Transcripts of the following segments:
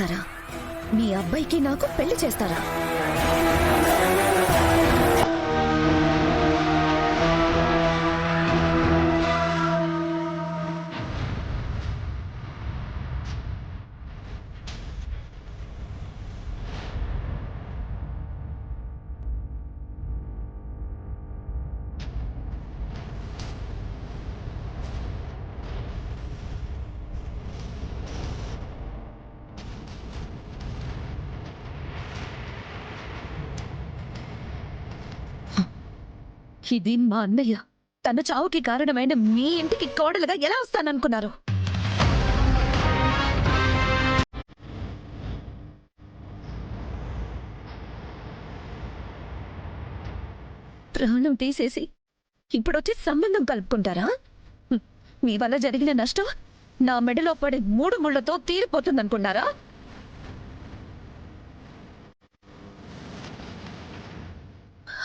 చేస్తారా? మీ అబ్బాయికి నాకు పెళ్లి చేస్తారా? ఇది మా అన్నయ్య. తన చావుకి కారణమైన మీ ఇంటికి కోడలుగా ఎలా వస్తాననుకున్నారు? ప్రాణం తీసేసి ఇప్పుడొచ్చి సంబంధం కలుపుకుంటారా? మీ వల్ల జరిగిన నష్టం నా మెడలో పడే 3 ముళ్లతో తీరిపోతుందనుకున్నారా?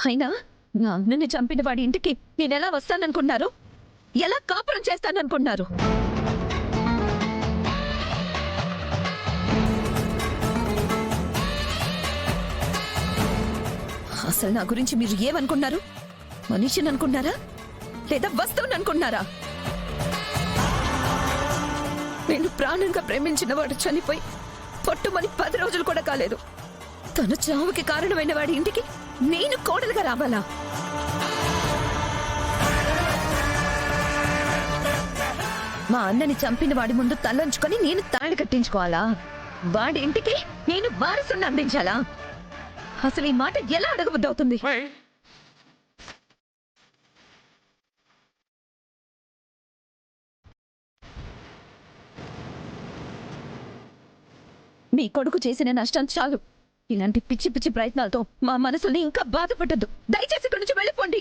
అయినా నా అన్నని చంపిన వాడి ఇంటికి నేనెలా వస్తాననుకున్నారు? ఎలా కాపురం చేస్తాననుకున్నారు? అసలు నా గురించి మీరు ఏమనుకున్నారు? మనిషిని అనుకున్నారా లేదా వస్తువుని అనుకున్నారా? నేను ప్రాణంగా ప్రేమించిన వాడు చనిపోయి పట్టుమని 10 రోజులు కూడా కాలేదు. తన చావుకి కారణమైన వాడి ఇంటికి నేను కోడలుగా రావాలా? మా అన్నని చంపిన వాడి ముందు తలంచుకొని నేను తాళి కట్టించుకోవాలా? వాడి ఇంటికి నేను వారసుని అందించాలా? అసలు ఈ మాట ఎలా అడగబుద్దవుతుంది? మీ కొడుకు చేసిన నష్టం చాలు. ఇలాంటి పిచ్చి పిచ్చి ప్రయత్నాలతో మా మనసుల్ని ఇంకా బాధపడద్దు. దయచేసి ఇక్కడి నుంచి వెళ్ళిపోండి.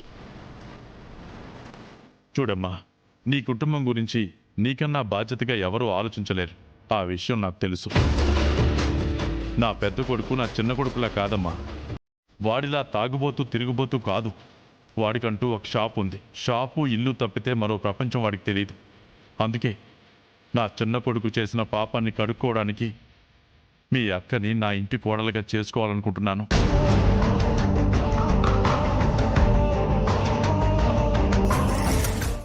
చూడమ్మా, నీ కుటుంబం గురించి నీకన్నా బాధ్యతగా ఎవరూ ఆలోచించలేరు. ఆ విషయం నాకు తెలుసు. నా పెద్ద కొడుకు నా చిన్న కొడుకులా కాదమ్మా. వాడిలా తాగుబోతూ తిరుగుబోతూ కాదు. వాడికంటూ ఒక షాప్ ఉంది. షాపు ఇల్లు తప్పితే మరో ప్రపంచం వాడికి తెలియదు. అందుకే నా చిన్న కొడుకు చేసిన పాపాన్ని కడుక్కోవడానికి మీ అక్కని నా ఇంటి కోడలుగా చేసుకోవాలనుకుంటున్నాను.